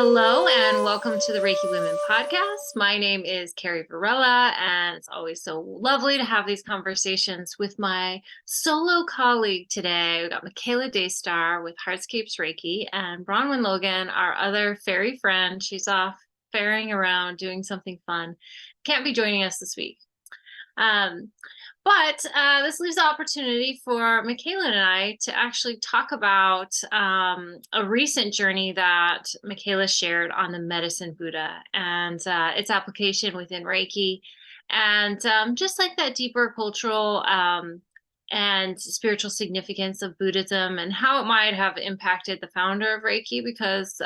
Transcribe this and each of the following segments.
Hello and welcome to the Reiki Women podcast. My name is Carrie Varela, and it's always so lovely to have these conversations with my solo colleague today. We got Michaela Daystar with Heartscapes Reiki and Bronwyn Logan, our other fairy friend. She's off ferrying around doing something fun. Can't be joining us this week. But this leaves the opportunity for Michaela and I to actually talk about a recent journey that Michaela shared on the Medicine Buddha and its application within Reiki. And just like that deeper cultural and spiritual significance of Buddhism and how it might have impacted the founder of Reiki, because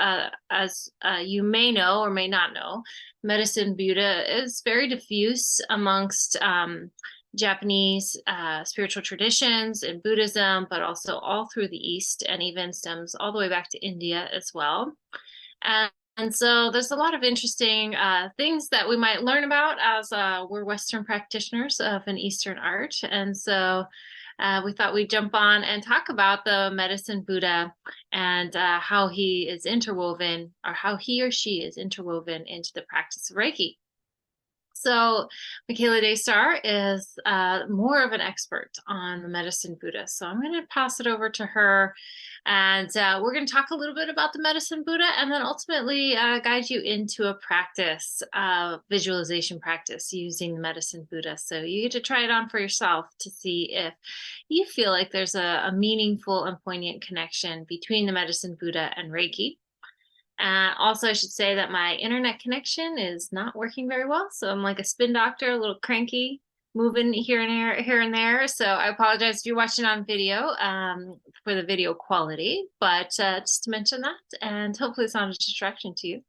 as you may know or may not know, Medicine Buddha is very diffuse amongst Japanese spiritual traditions and Buddhism, but also all through the East and even stems all the way back to India as well. And so there's a lot of interesting things that we might learn about as we're Western practitioners of an Eastern art. And so we thought we'd jump on and talk about the Medicine Buddha and how he is interwoven, or how he or she is interwoven into the practice of Reiki. So Michaela Daystar is more of an expert on the Medicine Buddha. So I'm going to pass it over to her, and we're going to talk a little bit about the Medicine Buddha, and then ultimately guide you into a practice, visualization practice using the Medicine Buddha. So you get to try it on for yourself to see if you feel like there's a meaningful and poignant connection between the Medicine Buddha and Reiki. Also, I should say that my internet connection is not working very well. So I'm like a spin doctor, a little cranky, moving here and there. So I apologize if you're watching on video for the video quality, but just to mention that, and hopefully it's not a distraction to you.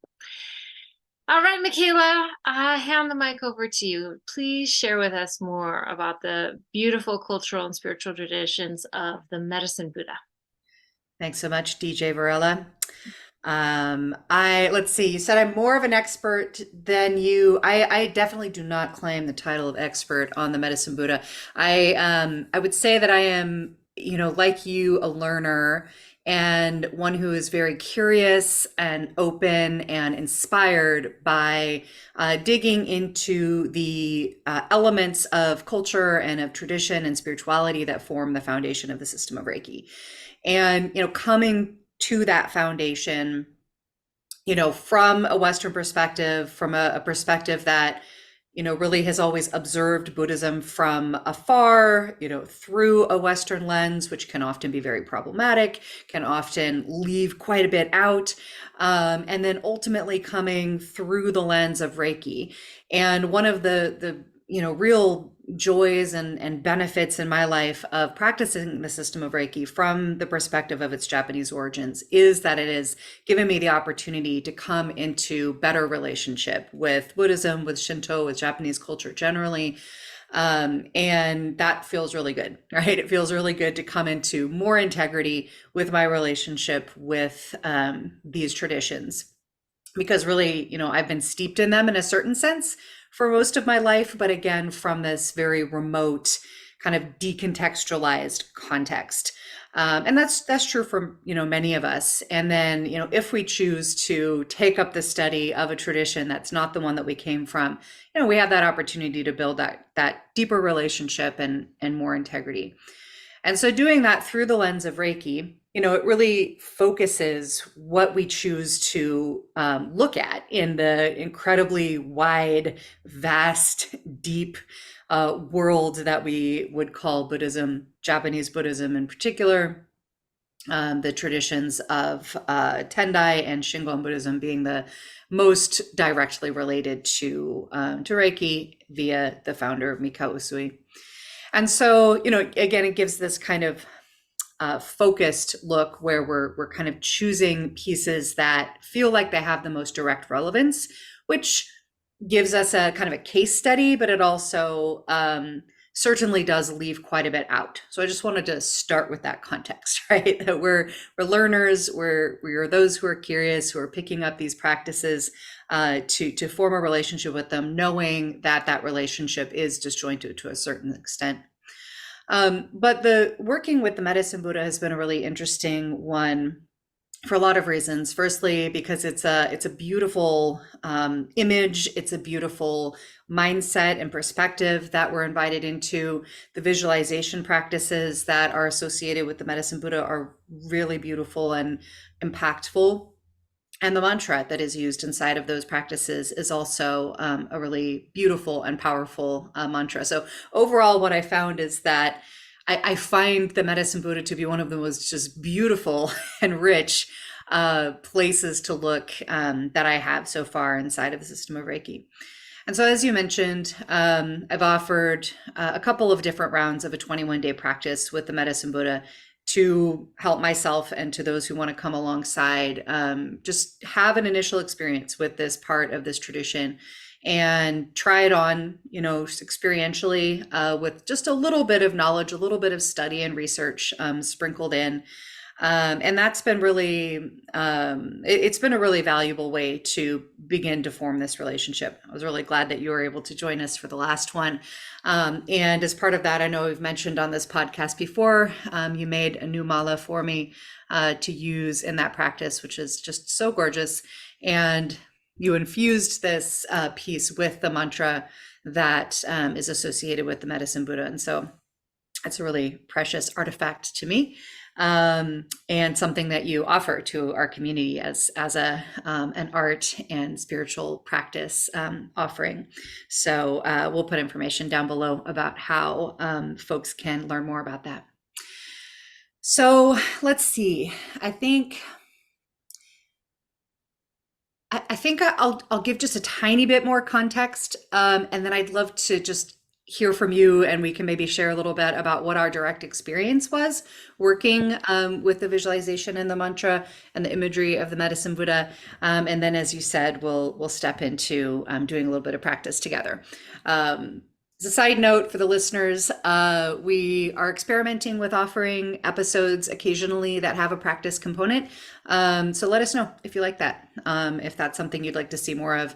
All right, Michaela, I hand the mic over to you. Please share with us more about the beautiful cultural and spiritual traditions of the Medicine Buddha. Thanks so much, DJ Varela. Let's see, you said I'm more of an expert than you. I definitely do not claim the title of expert on the Medicine Buddha. I would say that I am, like you, a learner and one who is very curious and open and inspired by digging into the elements of culture and of tradition and spirituality that form the foundation of the system of Reiki. And, coming to that foundation, from a Western perspective, from a perspective that, really has always observed Buddhism from afar, through a Western lens, which can often be very problematic, can often leave quite a bit out. And then ultimately coming through the lens of Reiki. And one of the real joys and benefits in my life of practicing the system of Reiki from the perspective of its Japanese origins is that it has given me the opportunity to come into better relationship with Buddhism, with Shinto, with Japanese culture generally. And that feels really good, right? It feels really good to come into more integrity with my relationship with these traditions. Because really, I've been steeped in them in a certain sense for most of my life, but again, from this very remote kind of decontextualized context. And that's true for, many of us. And then, if we choose to take up the study of a tradition that's not the one that we came from, we have that opportunity to build that deeper relationship and more integrity. And so doing that through the lens of Reiki, it really focuses what we choose to look at in the incredibly wide, vast, deep world that we would call Buddhism, Japanese Buddhism in particular, the traditions of Tendai and Shingon Buddhism being the most directly related to Reiki via the founder, Mikao Usui. And so, again, it gives this kind of focused look where we're kind of choosing pieces that feel like they have the most direct relevance, which gives us a kind of a case study, but it also certainly does leave quite a bit out. So I just wanted to start with that context, right? That we're learners, we're those who are curious, who are picking up these practices to form a relationship with them, knowing that that relationship is disjointed to a certain extent. But the working with the Medicine Buddha has been a really interesting one for a lot of reasons. Firstly, because it's a beautiful image, it's a beautiful mindset and perspective that we're invited into. The visualization practices that are associated with the Medicine Buddha are really beautiful and impactful. And the mantra that is used inside of those practices is also a really beautiful and powerful mantra. So overall, what I found is that I find the Medicine Buddha to be one of the most just beautiful and rich places to look that I have so far inside of the system of Reiki. And so, as you mentioned, I've offered a couple of different rounds of a 21-day practice with the Medicine Buddha to help myself and to those who want to come alongside, just have an initial experience with this part of this tradition and try it on, experientially, with just a little bit of knowledge, a little bit of study and research sprinkled in. And that's been really, it's been a really valuable way to begin to form this relationship. I was really glad that you were able to join us for the last one. And as part of that, I know we've mentioned on this podcast before, you made a new mala for me to use in that practice, which is just so gorgeous. And you infused this piece with the mantra that is associated with the Medicine Buddha. And so it's a really precious artifact to me, and something that you offer to our community as an art and spiritual practice offering. So we'll put information down below about how folks can learn more about that. So let's see. I think I'll give just a tiny bit more context, and then I'd love to just hear from you, and we can maybe share a little bit about what our direct experience was working with the visualization and the mantra and the imagery of the Medicine Buddha. And then, as you said, we'll step into doing a little bit of practice together. As a side note for the listeners, we are experimenting with offering episodes occasionally that have a practice component. So let us know if you like that, if that's something you'd like to see more of,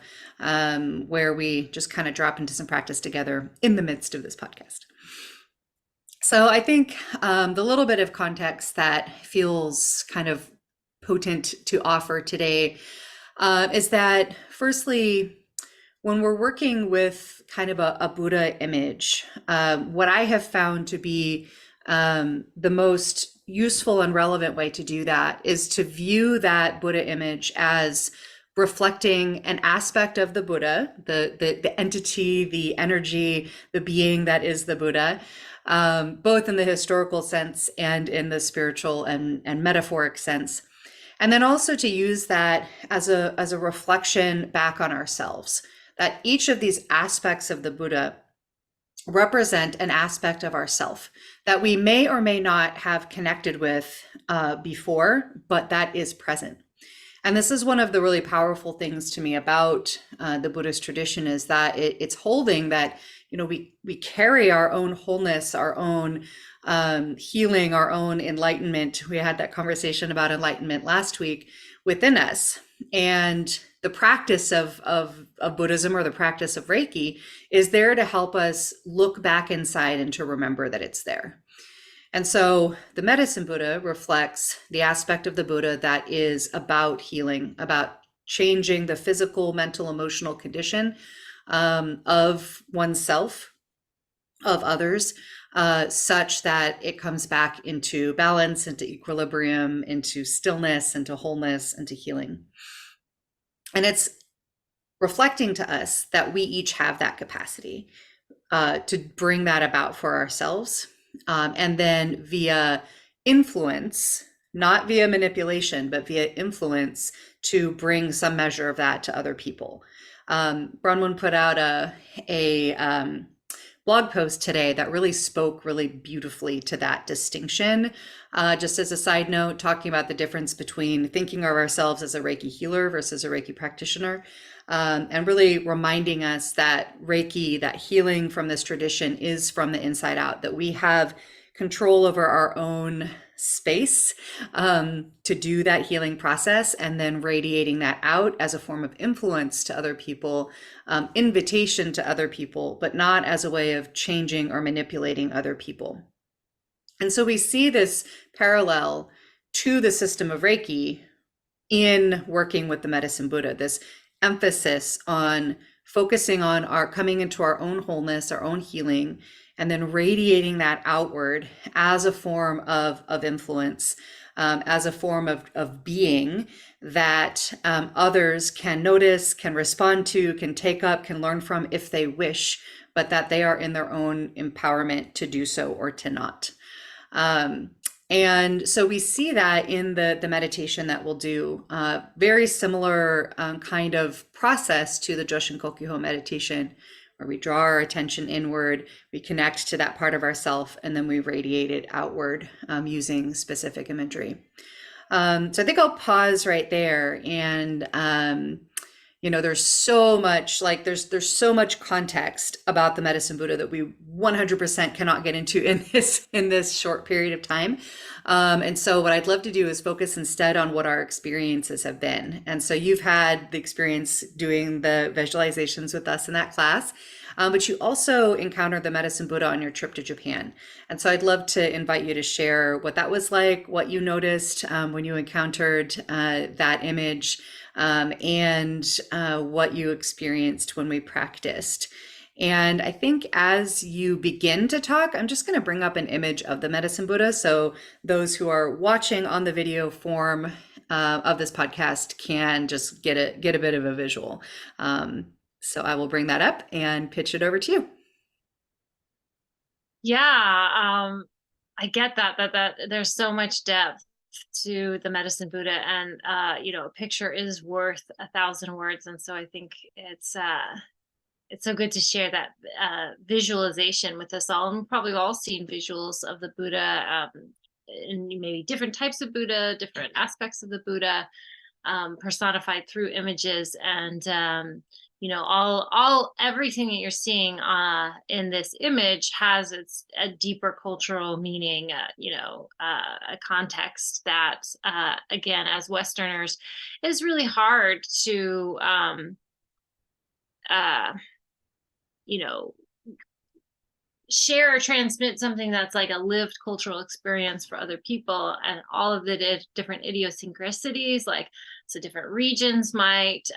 where we just kind of drop into some practice together in the midst of this podcast. So I think the little bit of context that feels kind of potent to offer today is that, firstly, when we're working with kind of a Buddha image, what I have found to be the most useful and relevant way to do that is to view that Buddha image as reflecting an aspect of the Buddha, the entity, the energy, the being that is the Buddha, both in the historical sense and in the spiritual and metaphoric sense. And then also to use that as a reflection back on ourselves, that each of these aspects of the Buddha represent an aspect of ourself that we may or may not have connected with before, but that is present. And this is one of the really powerful things to me about the Buddhist tradition, is that it's holding that, we carry our own wholeness, our own healing, our own enlightenment. We had that conversation about enlightenment last week within us. And the practice of Buddhism, or the practice of Reiki, is there to help us look back inside and to remember that it's there. And so the Medicine Buddha reflects the aspect of the Buddha that is about healing, about changing the physical, mental, emotional condition of oneself, of others, such that it comes back into balance, into equilibrium, into stillness, into wholeness, into healing. And it's reflecting to us that we each have that capacity to bring that about for ourselves. And then via influence, not via manipulation, but via influence, to bring some measure of that to other people. Bronwyn put out a blog post today that really spoke really beautifully to that distinction. Just as a side note, talking about the difference between thinking of ourselves as a Reiki healer versus a Reiki practitioner, and really reminding us that Reiki, that healing from this tradition, is from the inside out, that we have control over our own space to do that healing process, and then radiating that out as a form of influence to other people, invitation to other people, but not as a way of changing or manipulating other people. And so we see this parallel to the system of Reiki in working with the medicine Buddha, this emphasis on focusing on our coming into our own wholeness, our own healing, and then radiating that outward as a form of influence, as a form of being that others can notice, can respond to, can take up, can learn from if they wish, but that they are in their own empowerment to do so or to not. Um, and so we see that in the meditation that we'll do, very similar kind of process to the Joshin Kokuho meditation, where we draw our attention inward, we connect to that part of ourself, and then we radiate it outward using specific imagery. So I think I'll pause right there. And there's so much, like there's so much context about the medicine Buddha that we 100% cannot get into in this short period of time. And so what I'd love to do is focus instead on what our experiences have been. And so you've had the experience doing the visualizations with us in that class. But you also encountered the medicine Buddha on your trip to Japan. And so I'd love to invite you to share what that was like, what you noticed when you encountered that image, and what you experienced when we practiced. And I think as you begin to talk, I'm just going to bring up an image of the medicine Buddha. So those who are watching on the video form of this podcast can just get a bit of a visual. So I will bring that up and pitch it over to you. Yeah, I get that there's so much depth to the medicine Buddha, and a picture is worth 1,000 words, and so I think it's so good to share that visualization with us all. And we've probably all seen visuals of the Buddha, and maybe different types of Buddha, different aspects of the Buddha, personified through images. And all everything that you're seeing in this image has a deeper cultural meaning, a context that again, as Westerners, is really hard to share or transmit something that's like a lived cultural experience for other people. And all of the different idiosyncrasies, like, so different regions might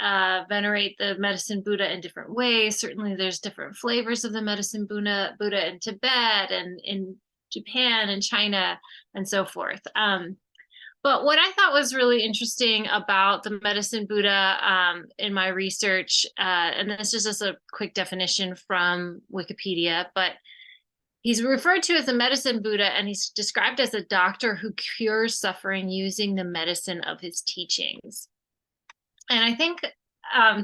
venerate the medicine Buddha in different ways. Certainly there's different flavors of the medicine Buddha in Tibet and in Japan and China and so forth. But what I thought was really interesting about the medicine Buddha in my research, and this is just a quick definition from Wikipedia, but he's referred to as a medicine Buddha, and he's described as a doctor who cures suffering using the medicine of his teachings. And I think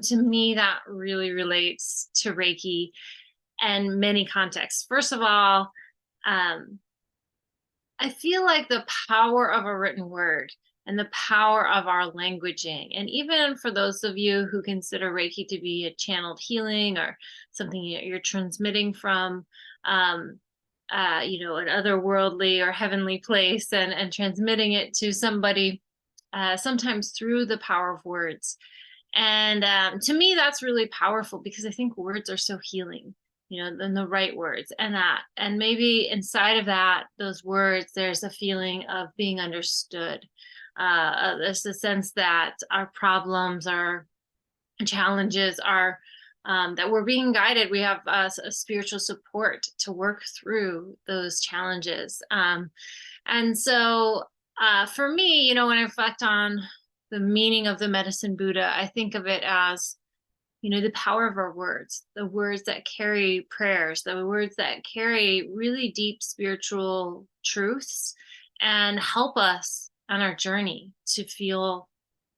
to me that really relates to Reiki and many contexts. First of all, I feel like the power of a written word and the power of our languaging, and even for those of you who consider Reiki to be a channeled healing or something you're transmitting from an otherworldly or heavenly place and transmitting it to somebody, sometimes through the power of words. And to me, that's really powerful because I think words are so healing, than the right words, and maybe inside of that, those words, there's a feeling of being understood. There's a sense that our problems, our challenges are, that we're being guided. We have a spiritual support to work through those challenges. And so for me, when I reflect on the meaning of the medicine Buddha, I think of it as, the power of our words, the words that carry prayers, the words that carry really deep spiritual truths and help us on our journey to feel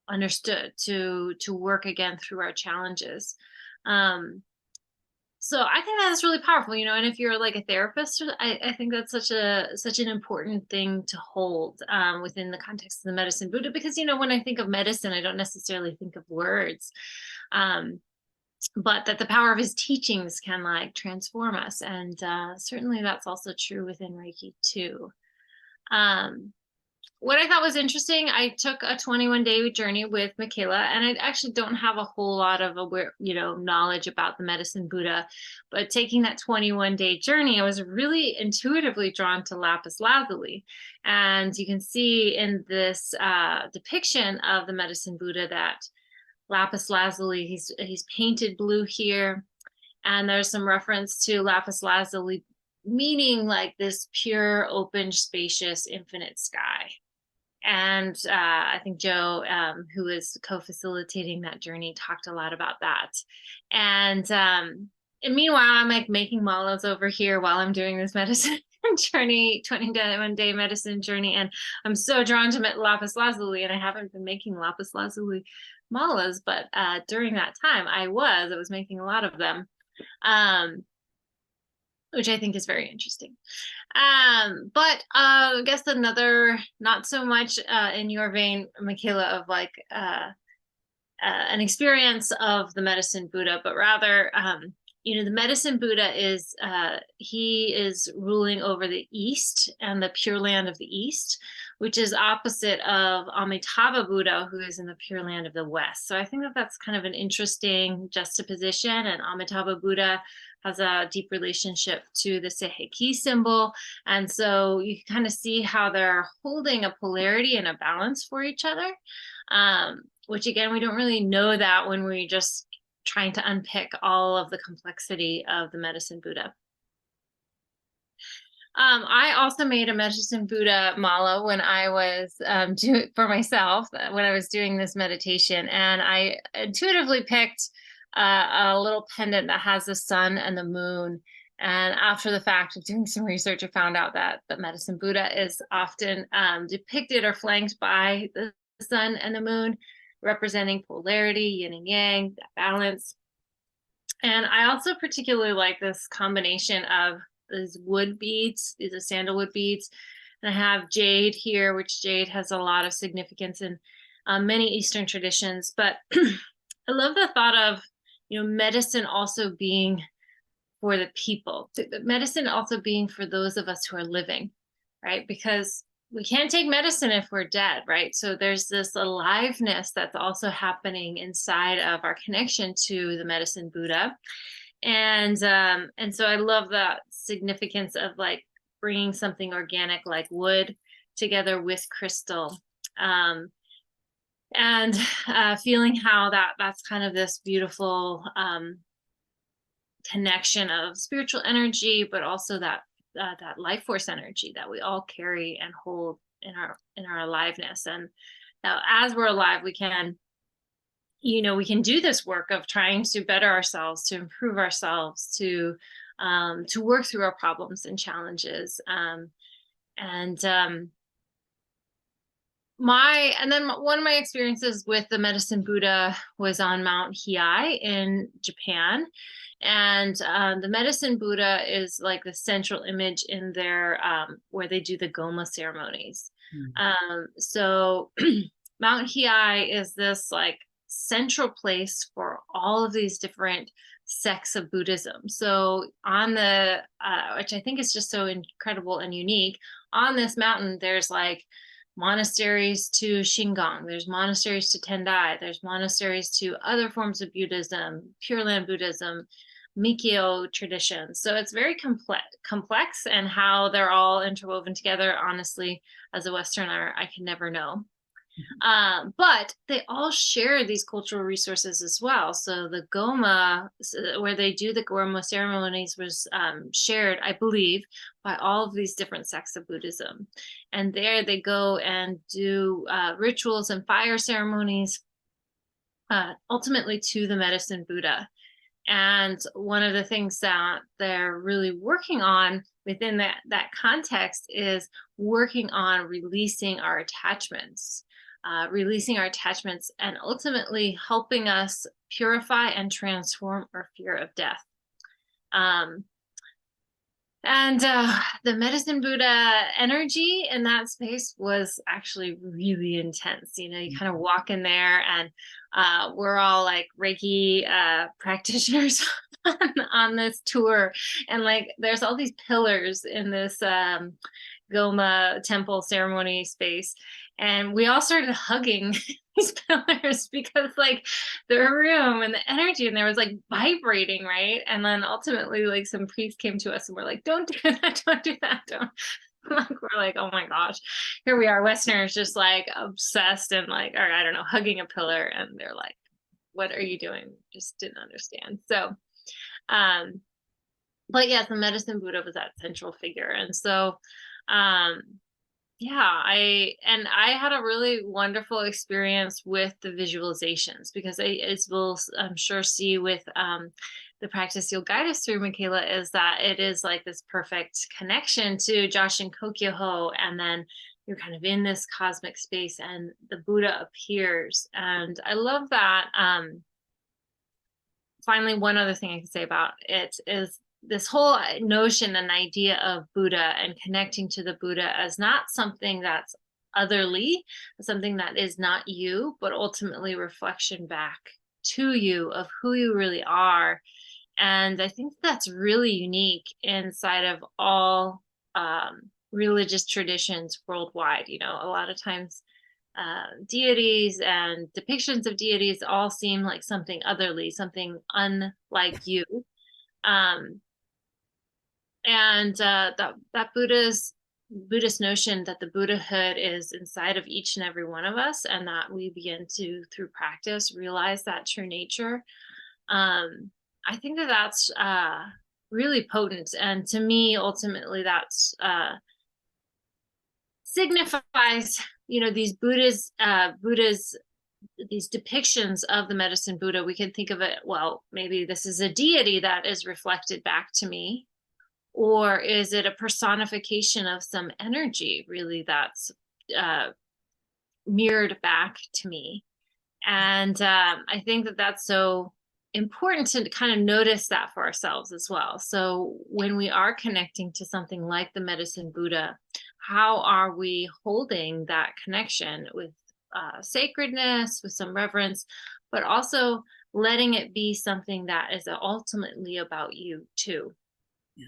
understood, to work again through our challenges. So I think that's really powerful, and if you're like a therapist, I think that's such an important thing to hold within the context of the medicine Buddha, because, when I think of medicine, I don't necessarily think of words. But that the power of his teachings can like transform us. And certainly that's also true within Reiki too. what I thought was interesting, I took a 21-day journey with Michaela, and I actually don't have a whole lot of knowledge about the medicine Buddha, but taking that 21-day journey, I was really intuitively drawn to lapis lazuli. And you can see in this depiction of the medicine Buddha that lapis lazuli, he's painted blue here, and there's some reference to lapis lazuli meaning like this pure, open, spacious, infinite sky. And I think Joe, who was co-facilitating that journey, talked a lot about that. And meanwhile, I'm like making malas over here while I'm doing this medicine journey, 21-day medicine journey. And I'm so drawn to lapis lazuli, and I haven't been making lapis lazuli malas, but during that time I was making a lot of them, which I think is very interesting. But I guess another, not so much in your vein, Michaela, of like an experience of the medicine Buddha, but rather, the medicine Buddha is, he is ruling over the East and the Pure Land of the East, which is opposite of Amitabha Buddha, who is in the Pure Land of the West. So I think that that's kind of an interesting juxtaposition, and Amitabha Buddha has a deep relationship to the Seiheki symbol. And so you can kind of see how they're holding a polarity and a balance for each other, which again, we don't really know that when we're just trying to unpick all of the complexity of the medicine Buddha. I also made a medicine Buddha mala when I was doing for myself when I was doing this meditation, and I intuitively picked a little pendant that has the sun and the moon. And after the fact of doing some research, I found out that the medicine Buddha is often depicted or flanked by the sun and the moon, representing polarity, yin and yang, that balance. And I also particularly like this combination of these wood beads, these are sandalwood beads. And I have jade here, which jade has a lot of significance in many Eastern traditions. But I love the thought of, medicine also being for the people, medicine also being for those of us who are living, right? Because we can't take medicine if we're dead, right? So there's this aliveness that's also happening inside of our connection to the medicine Buddha. And so I love that significance of like bringing something organic like wood together with crystal, and feeling how that's kind of this beautiful connection of spiritual energy, but also that life force energy that we all carry and hold in our aliveness. And now, as we're alive, we can do this work of trying to better ourselves, to improve ourselves, to work through our problems and challenges. Then one of my experiences with the medicine Buddha was on Mount Hiei in Japan. And the medicine Buddha is like the central image in their where they do the Goma ceremonies. So Mount Hiei is this like central place for all of these different sects of Buddhism. So on the which I think is just so incredible and unique, on this mountain there's like monasteries to Shingon, there's monasteries to Tendai, there's monasteries to other forms of Buddhism, Pure Land Buddhism, Mikyo traditions. So it's very complex, and how they're all interwoven together, honestly, as a Westerner, I can never know. But they all share these cultural resources as well. So the Goma, where they do the Goma ceremonies, was shared, I believe, by all of these different sects of Buddhism. And there they go and do rituals and fire ceremonies, ultimately to the medicine Buddha. And one of the things that they're really working on within that context is working on releasing our attachments, and ultimately helping us purify and transform our fear of death. The medicine Buddha energy in that space was actually really intense. You kind of walk in there, and we're all like Reiki practitioners on this tour, and like there's all these pillars in this Goma temple ceremony space, and we all started hugging these pillars because like the room and the energy and there was like vibrating, right? And then ultimately like some priests came to us and were like, don't do that, don't do that, don't. Like we're like, oh my gosh, here we are, Westerners, just like obsessed and like, or I don't know, hugging a pillar, and they're like, what are you doing? Just didn't understand. So um but yeah, the medicine Buddha was that central figure. And so um yeah, I had a really wonderful experience with the visualizations, because as we'll, I'm sure, see with the practice you'll guide us through, Michaela, is that it is like this perfect connection to Joshin Kokyoho, and then you're kind of in this cosmic space and the Buddha appears. And I love that. Finally, one other thing I can say about it is this whole notion and idea of Buddha and connecting to the Buddha as not something that's otherly, something that is not you, but ultimately reflection back to you of who you really are. And I think that's really unique inside of all religious traditions worldwide. You know, a lot of times deities and depictions of deities all seem like something otherly, something unlike you. Um, and that Buddhist notion that the Buddhahood is inside of each and every one of us, and that we begin to, through practice, realize that true nature. I think that that's really potent, and to me, ultimately, that's signifies, you know, these Buddha's these depictions of the medicine Buddha. We can think of it, well, maybe this is a deity that is reflected back to me, or is it a personification of some energy really that's uh, mirrored back to me? And I think that that's so important to kind of notice that for ourselves as well. So when we are connecting to something like the medicine Buddha, how are we holding that connection with sacredness, with some reverence, but also letting it be something that is ultimately about you too? Yeah.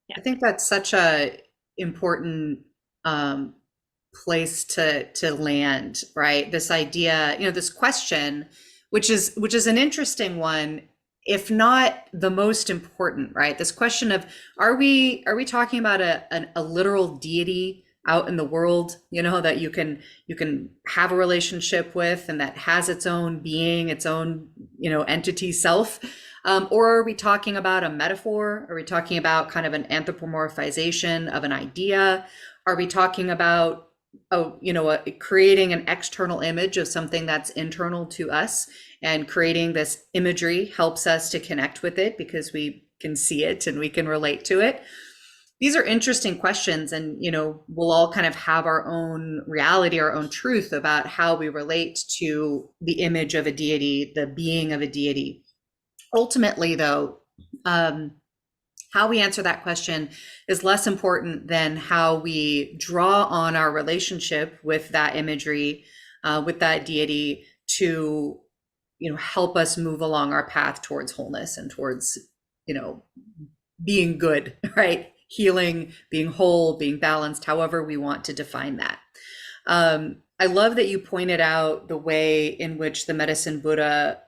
Yeah. I think that's such a important um, place to land, right? This idea, you know, this question, which is an interesting one, if not the most important, right? This question of are we talking about a literal deity out in the world, you know, that you can have a relationship with and that has its own being, its own, you know, entity self? Or are we talking about a metaphor? Are we talking about kind of an anthropomorphization of an idea? Are we talking about creating an external image of something that's internal to us, and creating this imagery helps us to connect with it because we can see it and we can relate to it? These are interesting questions, and you know, we'll all kind of have our own reality, our own truth about how we relate to the image of a deity, the being of a deity. Ultimately, though, how we answer that question is less important than how we draw on our relationship with that imagery, with that deity, to, you know, help us move along our path towards wholeness and towards, you know, being good, right? Healing, being whole, being balanced, however we want to define that. I love that you pointed out the way in which the medicine Buddha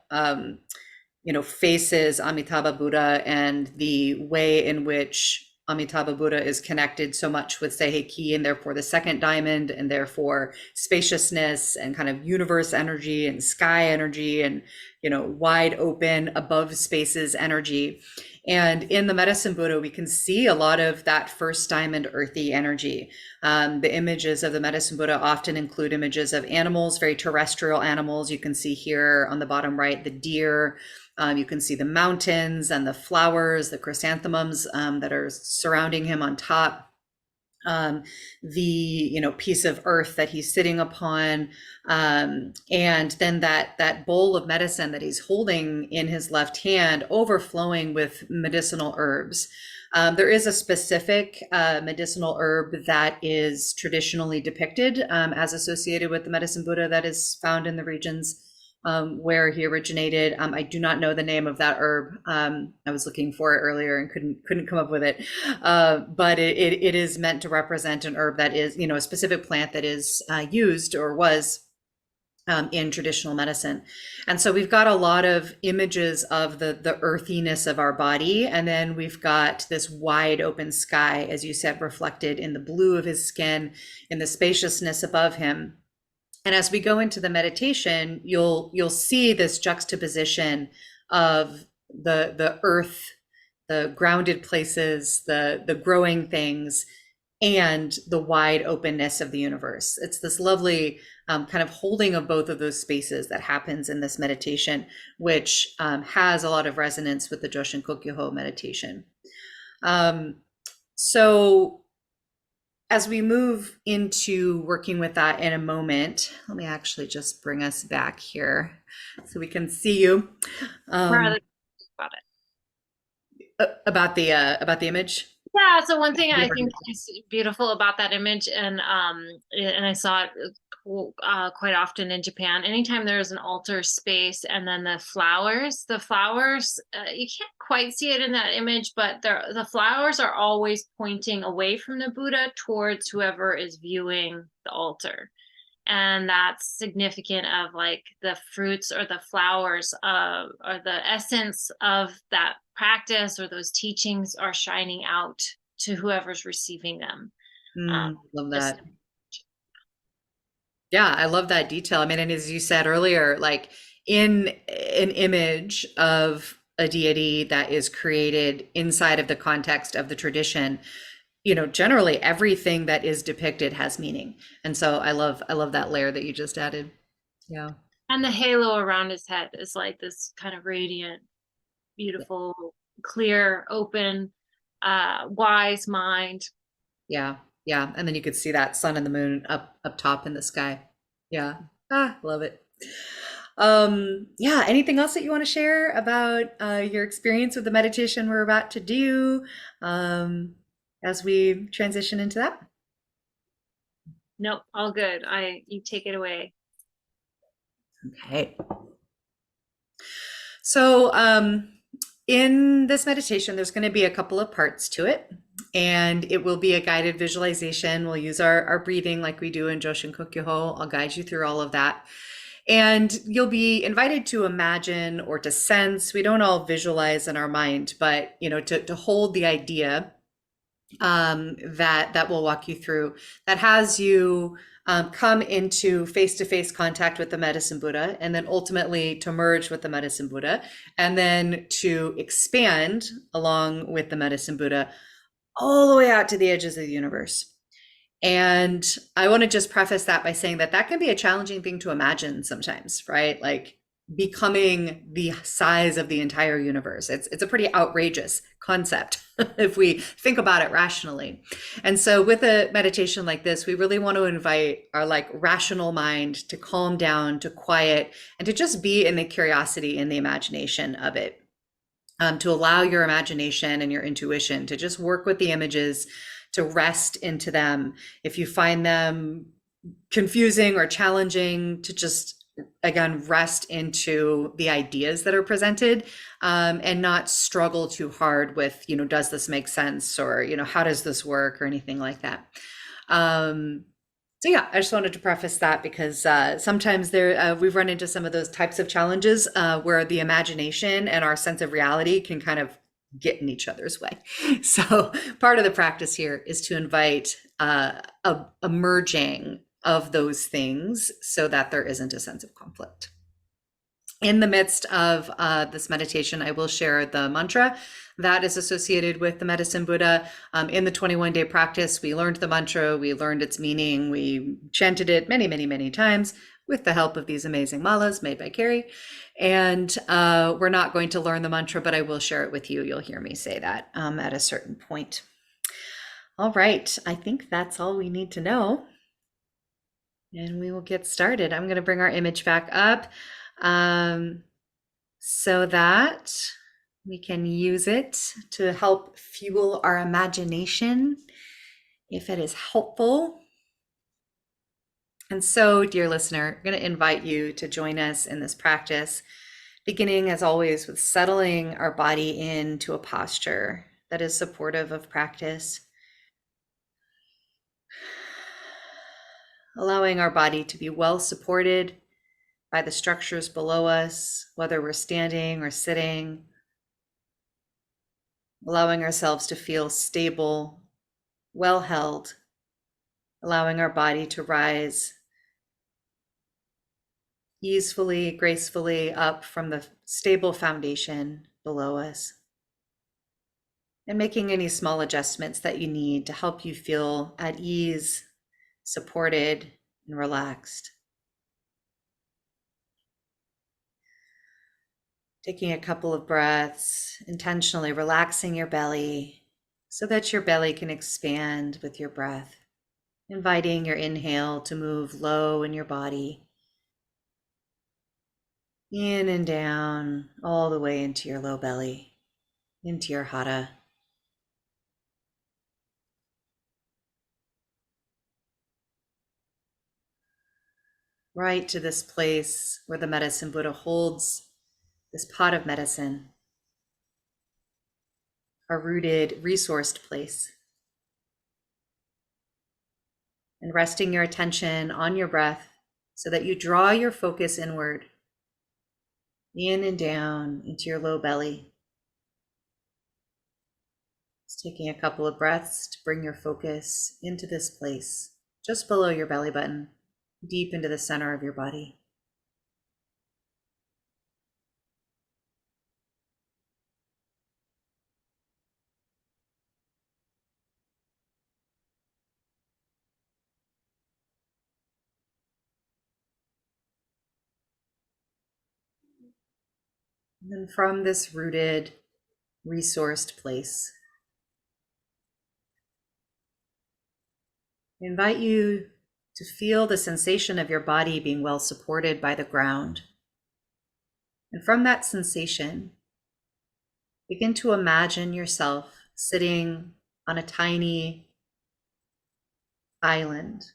you know, faces Amitabha Buddha, and the way in which Amitabha Buddha is connected so much with Seiheki, and therefore the second diamond, and therefore spaciousness and kind of universe energy and sky energy, and, you know, wide open above spaces energy. And in the medicine Buddha, we can see a lot of that first diamond earthy energy. The images of the medicine Buddha often include images of animals, very terrestrial animals. You can see here on the bottom right, the deer. You can see the mountains and the flowers, the chrysanthemums that are surrounding him on top. The, you know, piece of earth that he's sitting upon, and then that bowl of medicine that he's holding in his left hand, overflowing with medicinal herbs. There is a specific medicinal herb that is traditionally depicted as associated with the medicine Buddha that is found in the regions where he originated. I do not know the name of that herb. I was looking for it earlier and couldn't come up with it. But it is meant to represent an herb that is, a specific plant that is used or was in traditional medicine. And so we've got a lot of images of the earthiness of our body. And then we've got this wide open sky, as you said, reflected in the blue of his skin, in the spaciousness above him. And as we go into the meditation, you'll see this juxtaposition of the earth, the grounded places, the growing things, and the wide openness of the universe. It's this lovely kind of holding of both of those spaces that happens in this meditation, which has a lot of resonance with the Joshin Kokyoho meditation. So as we move into working with that in a moment, let me actually just bring us back here so we can see you. Where are they about it? About the image. Yeah, so one thing I think is beautiful about that image, and I saw it quite often in Japan. Anytime there's an altar space, and then the flowers, you can't quite see it in that image, but the flowers are always pointing away from the Buddha towards whoever is viewing the altar. And that's significant of like the fruits or the flowers or the essence of that practice or those teachings are shining out to whoever's receiving them. Love that. Yeah, I love that detail. I mean, and as you said earlier, like in an image of a deity that is created inside of the context of the tradition, generally everything that is depicted has meaning. And so I love that layer that you just added. Yeah. And the halo around his head is like this kind of radiant, beautiful, clear, open, wise mind. Yeah. Yeah. And then you could see that sun and the moon up top in the sky. Yeah. Love it. Yeah, anything else that you want to share about your experience with the meditation we're about to do as we transition into that? Nope, all good. You take it away. Okay. So in this meditation, there's going to be a couple of parts to it, and it will be a guided visualization. We'll use our breathing like we do in Joshin Kokyoho. I'll guide you through all of that. And you'll be invited to imagine or to sense. We don't all visualize in our mind, but to hold the idea that will walk you through, that has you come into face-to-face contact with the medicine Buddha, and then ultimately to merge with the medicine Buddha, and then to expand along with the medicine Buddha all the way out to the edges of the universe. And I want to just preface that by saying that can be a challenging thing to imagine sometimes, right? Like becoming the size of the entire universe. It's a pretty outrageous concept if we think about it rationally. And so with a meditation like this, we really want to invite our like rational mind to calm down, to quiet, and to just be in the curiosity and the imagination of it. To allow your imagination and your intuition to just work with the images, to rest into them. If you find them confusing or challenging, to just, again, rest into the ideas that are presented, and not struggle too hard with, does this make sense? Or, how does this work? Or anything like that. So yeah, I just wanted to preface that because sometimes we've run into some of those types of challenges where the imagination and our sense of reality can kind of get in each other's way. So part of the practice here is to invite a merging of those things so that there isn't a sense of conflict. In the midst of this meditation, I will share the mantra that is associated with the medicine Buddha. In the 21-day practice, we learned the mantra, we learned its meaning, we chanted it many, many, many times with the help of these amazing malas made by Carrie. And we're not going to learn the mantra, but I will share it with you. You'll hear me say that at a certain point. All right, I think that's all we need to know. And we will get started. I'm going to bring our image back up so that we can use it to help fuel our imagination if it is helpful. And so, dear listener, I'm going to invite you to join us in this practice, beginning as always with settling our body into a posture that is supportive of practice, allowing our body to be well supported by the structures below us, whether we're standing or sitting, allowing ourselves to feel stable, well held, allowing our body to rise easefully, gracefully up from the stable foundation below us, and making any small adjustments that you need to help you feel at ease, supported, and relaxed. Taking a couple of breaths, intentionally relaxing your belly so that your belly can expand with your breath, inviting your inhale to move low in your body, in and down, all the way into your low belly, into your hara. Right to this place where the medicine Buddha holds this pot of medicine, a rooted, resourced place. And resting your attention on your breath so that you draw your focus inward, in and down into your low belly. Just taking a couple of breaths to bring your focus into this place, just below your belly button, deep into the center of your body. And then from this rooted, resourced place, I invite you to feel the sensation of your body being well supported by the ground. And from that sensation, begin to imagine yourself sitting on a tiny island,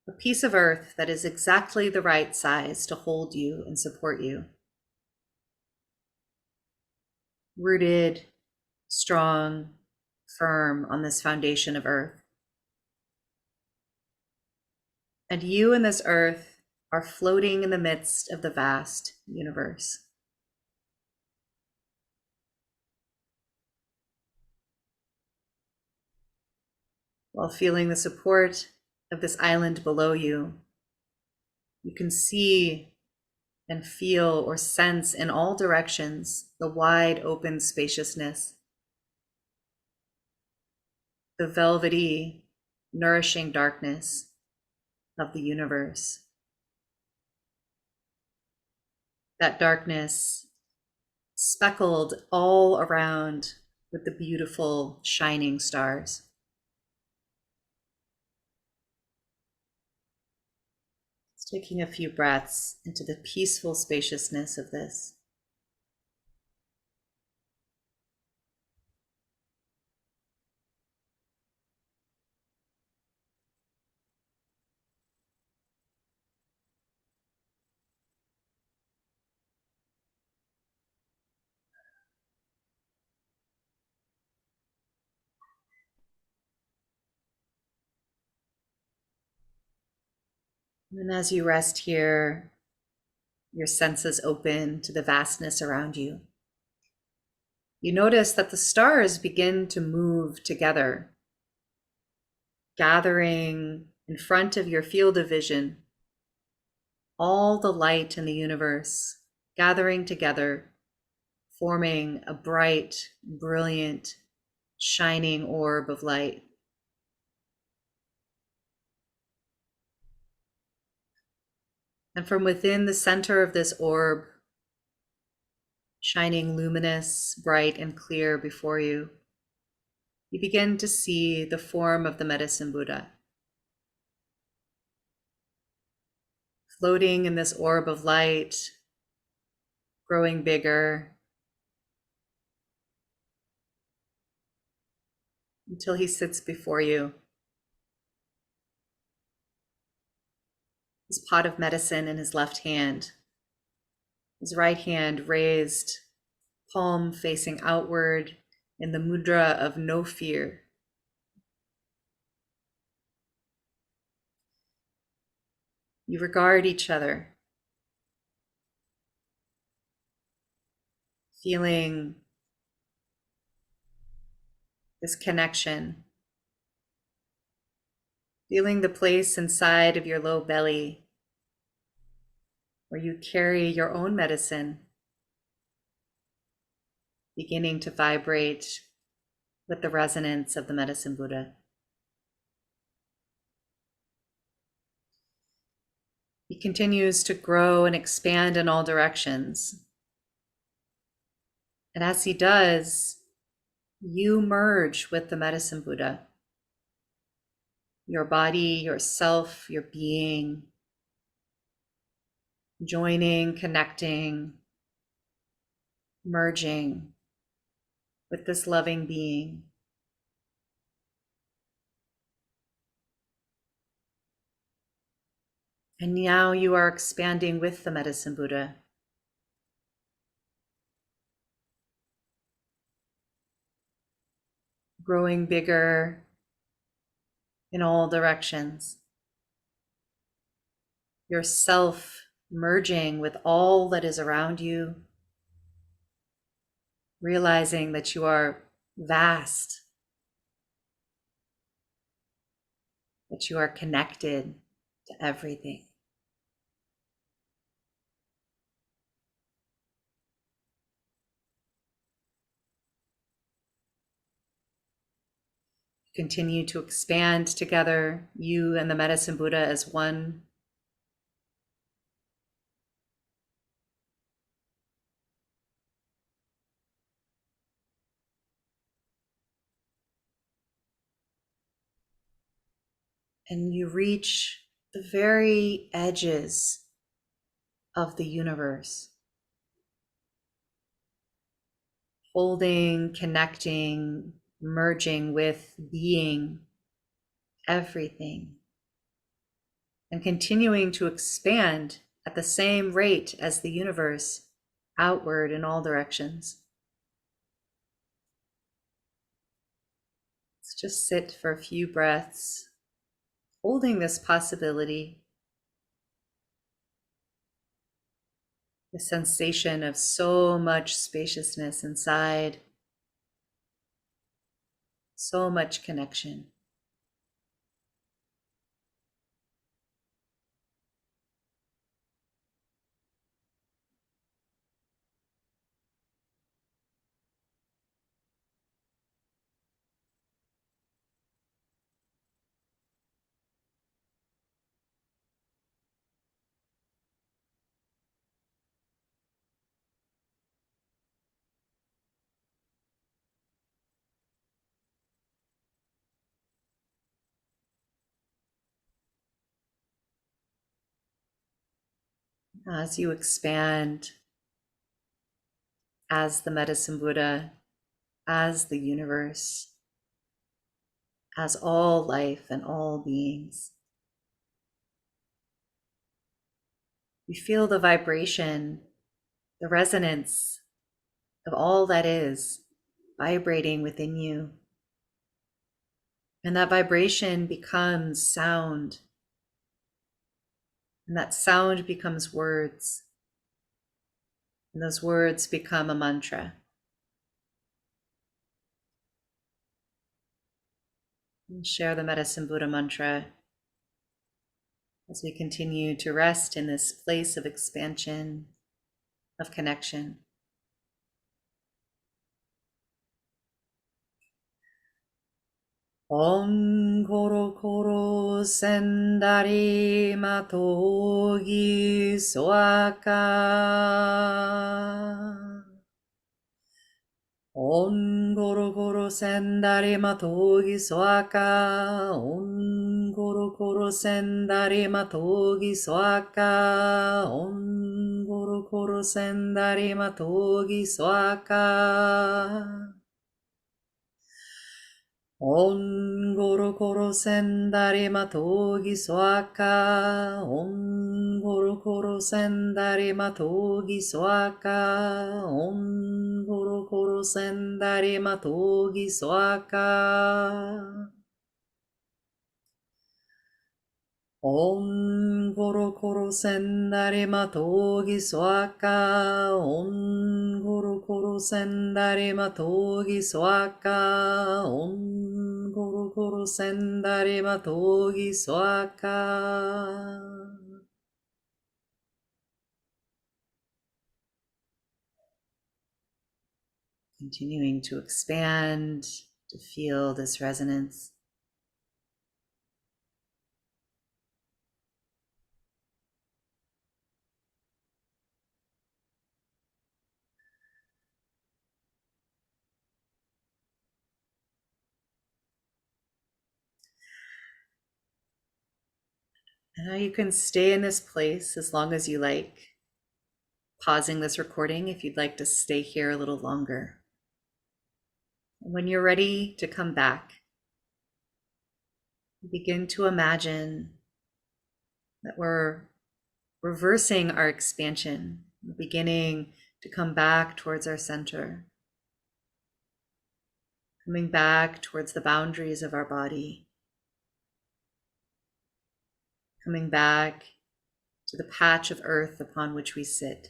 a piece of earth that is exactly the right size to hold you and support you. Rooted, strong, firm on this foundation of earth. And you and this earth are floating in the midst of the vast universe. While feeling the support of this island below you, you can see and feel or sense in all directions the wide open spaciousness, the velvety, nourishing darkness of the universe. That darkness speckled all around with the beautiful shining stars. Just taking a few breaths into the peaceful spaciousness of this. And as you rest here, your senses open to the vastness around you. You notice that the stars begin to move together, gathering in front of your field of vision, all the light in the universe gathering together, forming a bright, brilliant, shining orb of light. And from within the center of this orb, shining luminous, bright, and clear before you, you begin to see the form of the medicine Buddha. Floating in this orb of light, growing bigger, until he sits before you. his pot of medicine in his left hand, his right hand raised, palm facing outward in the mudra of no fear. You regard each other, feeling this connection, feeling the place inside of your low belly where you carry your own medicine, beginning to vibrate with the resonance of the medicine Buddha. He continues to grow and expand in all directions. And as he does, you merge with the medicine Buddha. Your body, yourself, your being, joining, connecting, merging with this loving being. And now you are expanding with the medicine Buddha. Growing bigger in all directions. Yourself merging with all that is around you, realizing that you are vast, that you are connected to everything. Continue to expand together, you and the medicine Buddha as one. And you reach the very edges of the universe, holding, connecting, merging with being, everything, and continuing to expand at the same rate as the universe, outward in all directions. Let's just sit for a few breaths, holding this possibility, the sensation of so much spaciousness inside, so much connection. As you expand as the medicine Buddha, as the universe, as all life and all beings, you feel the vibration, the resonance of all that is vibrating within you. And that vibration becomes sound. And that sound becomes words. And those words become a mantra. We'll share the medicine Buddha mantra as we continue to rest in this place of expansion, of connection. Om koro koro sendari matogi soaka. Om koro koro sendari matogi soaka. Om koro koro sendari matogi soaka. Om koro koro sendari matogi soaka. On goro koro sendari matogi soaka. On goro koro sendari matogi soaka. On goro koro sendari matogi soaka. Om goro koro sendari matogi soaka. Om goro koro sendari matogi soaka. Om goro koro sendari matogi soaka. Continuing to expand, to feel this resonance. And now you can stay in this place as long as you like, pausing this recording if you'd like to stay here a little longer. When you're ready to come back, begin to imagine that we're reversing our expansion, beginning to come back towards our center, coming back towards the boundaries of our body, coming back to the patch of earth upon which we sit.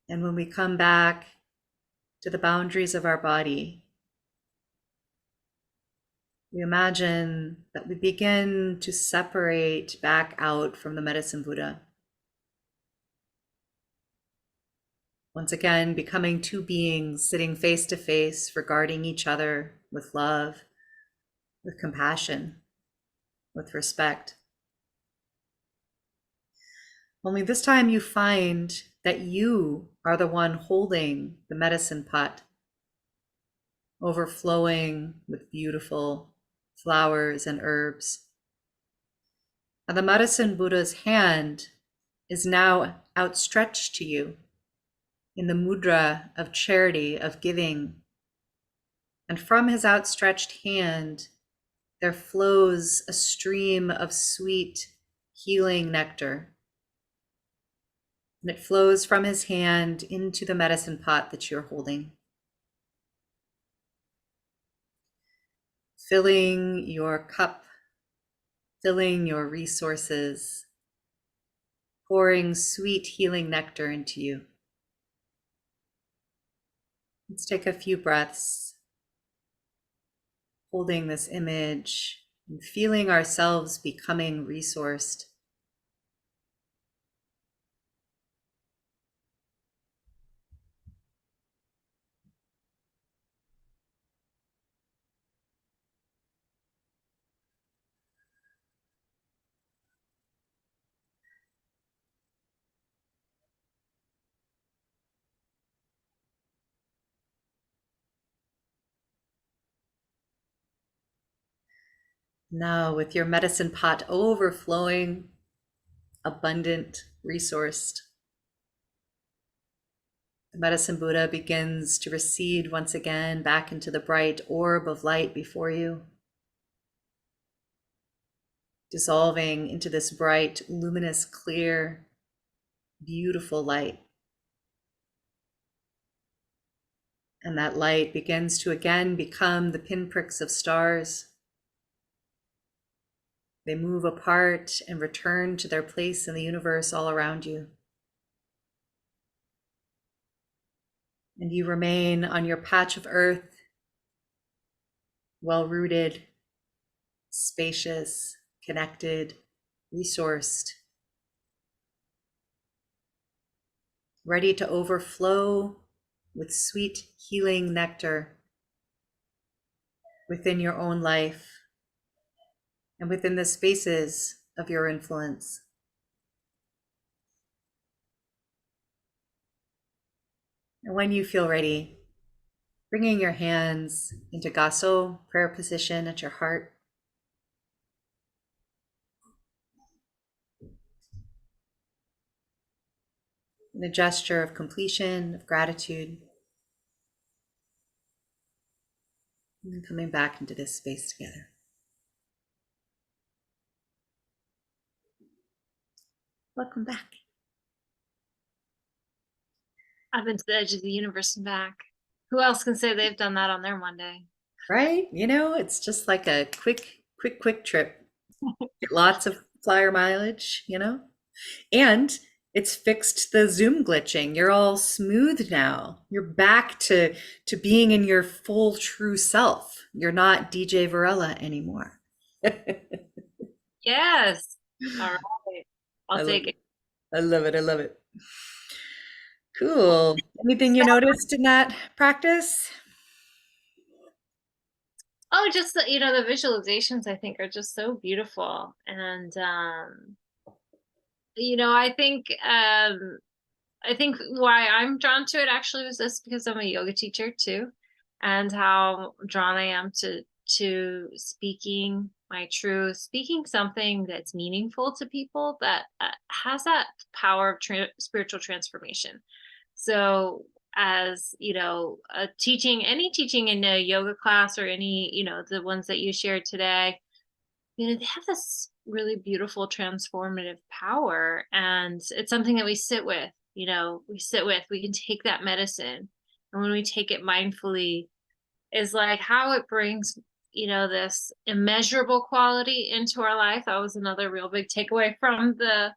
And when we come back to the boundaries of our body, we imagine that we begin to separate back out from the medicine Buddha. Once again, becoming two beings sitting face to face, regarding each other with love, with compassion, with respect. Only this time you find that you are the one holding the medicine pot, overflowing with beautiful flowers and herbs. And the medicine Buddha's hand is now outstretched to you in the mudra of charity, of giving. And from his outstretched hand, there flows a stream of sweet, healing nectar. And it flows from his hand into the medicine pot that you're holding, filling your cup, filling your resources, pouring sweet healing nectar into you. Let's take a few breaths, holding this image and feeling ourselves becoming resourced. Now, with your medicine pot overflowing, abundant, resourced, the medicine Buddha begins to recede once again back into the bright orb of light before you, dissolving into this bright, luminous, clear, beautiful light. And that light begins to again become the pinpricks of stars. They move apart and return to their place in the universe all around you. And you remain on your patch of earth, well-rooted, spacious, connected, resourced, ready to overflow with sweet healing nectar within your own life and within the spaces of your influence. And when you feel ready, bringing your hands into Gaso, prayer position at your heart. in a gesture of completion, of gratitude, and then coming back into this space together. Welcome back. I've been to the edge of the universe and back. Who else can say they've done that on their Monday? Right? It's just like a quick trip. Get lots of flyer mileage, And it's fixed the Zoom glitching. You're all smooth now. You're back to being in your full true self. You're not DJ Varela anymore. Yes. All right. I I'll love take it. it. I love it. I love it. Cool. Anything you noticed in that practice? Oh, just the visualizations I think are just so beautiful. And I think why I'm drawn to it actually was this because I'm a yoga teacher too, and how drawn I am to speaking something that's meaningful to people that has that power of spiritual transformation. So as any teaching in a yoga class or any the ones that you shared today, they have this really beautiful transformative power, and it's something that we sit with. We can take that medicine, and when we take it mindfully, is like how it brings this immeasurable quality into our life. That was another real big takeaway from the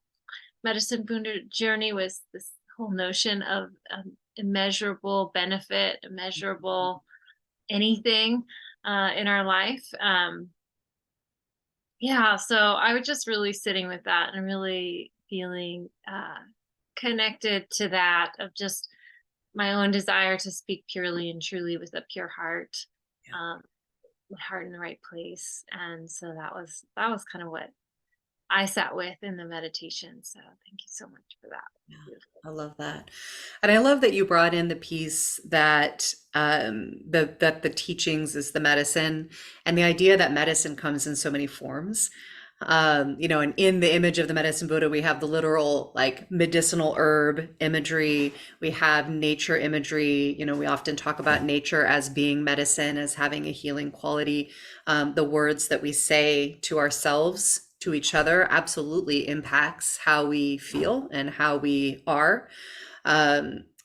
medicine Buddha journey, was this whole notion of immeasurable benefit, immeasurable anything in our life. Yeah, so I was just really sitting with that and really feeling connected to that, of just my own desire to speak purely and truly with a pure heart, um, my heart in the right place. And so that was kind of what I sat with in the meditation. So thank you so much for that. Yeah, Beautiful. I love that. And I love that you brought in the piece that that the teachings is the medicine, and the idea that medicine comes in so many forms. And in the image of the medicine Buddha, we have the literal like medicinal herb imagery. We have nature imagery. We often talk about nature as being medicine, as having a healing quality. The words that we say to ourselves, to each other, absolutely impacts how we feel and how we are.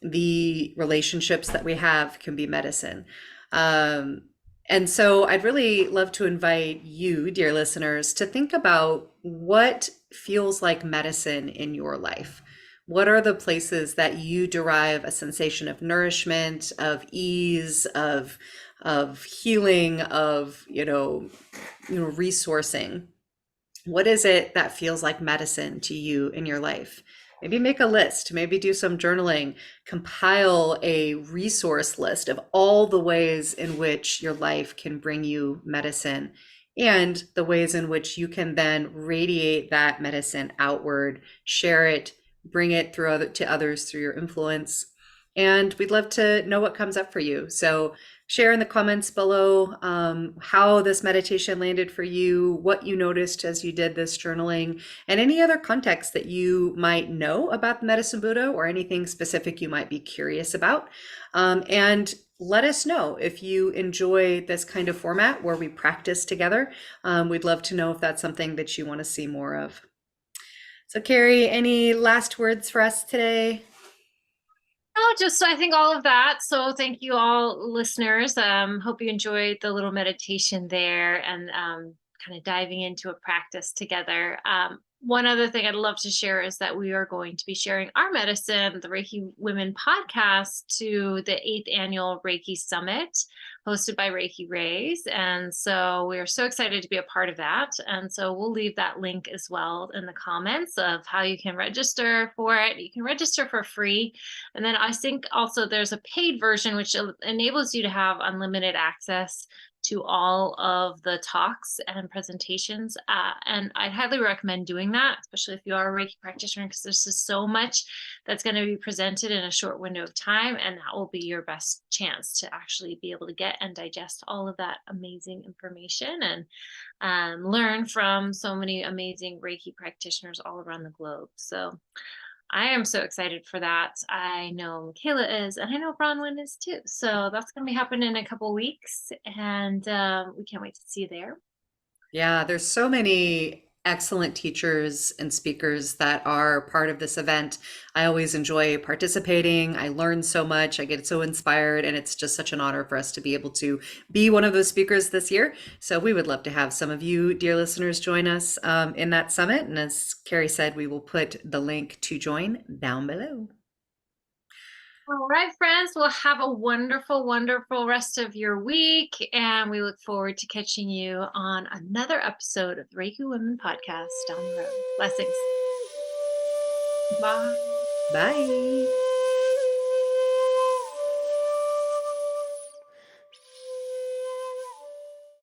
The relationships that we have can be medicine. And so I'd really love to invite you, dear listeners, to think about what feels like medicine in your life. What are the places that you derive a sensation of nourishment, of ease, of healing, of resourcing? What is it that feels like medicine to you in your life? Maybe make a list, maybe do some journaling, compile a resource list of all the ways in which your life can bring you medicine, and the ways in which you can then radiate that medicine outward, share it, bring it to others through your influence. And we'd love to know what comes up for you. So share in the comments below how this meditation landed for you, what you noticed as you did this journaling, and any other context that you might know about the Medicine Buddha, or anything specific you might be curious about. And let us know if you enjoy this kind of format where we practice together. We'd love to know if that's something that you want to see more of. So Carrie, any last words for us today? Oh, just I think all of that. So thank you all listeners. Hope you enjoyed the little meditation there, and kind of diving into a practice together. One other thing I'd love to share is that we are going to be sharing our medicine, the Reiki Women podcast, to the 8th annual Reiki Summit hosted by Reiki Rays. And so we are so excited to be a part of that. And so we'll leave that link as well in the comments of how you can register for it. You can register for free. And then I think also there's a paid version, which enables you to have unlimited access to all of the talks and presentations. And I highly recommend doing that, especially if you are a Reiki practitioner, because there's just so much that's going to be presented in a short window of time. And that will be your best chance to actually be able to get and digest all of that amazing information, and learn from so many amazing Reiki practitioners all around the globe. So I am so excited for that. I know Michaela is, and I know Bronwyn is too. So that's going to be happening in a couple weeks, and we can't wait to see you there. Yeah, there's so many excellent teachers and speakers that are part of this event. I always enjoy participating. I learn so much. I get so inspired, and it's just such an honor for us to be able to be one of those speakers this year. So we would love to have some of you, dear listeners, join us in that summit. And as Carrie said, we will put the link to join down below. All right, friends, well, have a wonderful, wonderful rest of your week. And we look forward to catching you on another episode of the Reiki Women podcast down the road. Blessings. Bye. Bye.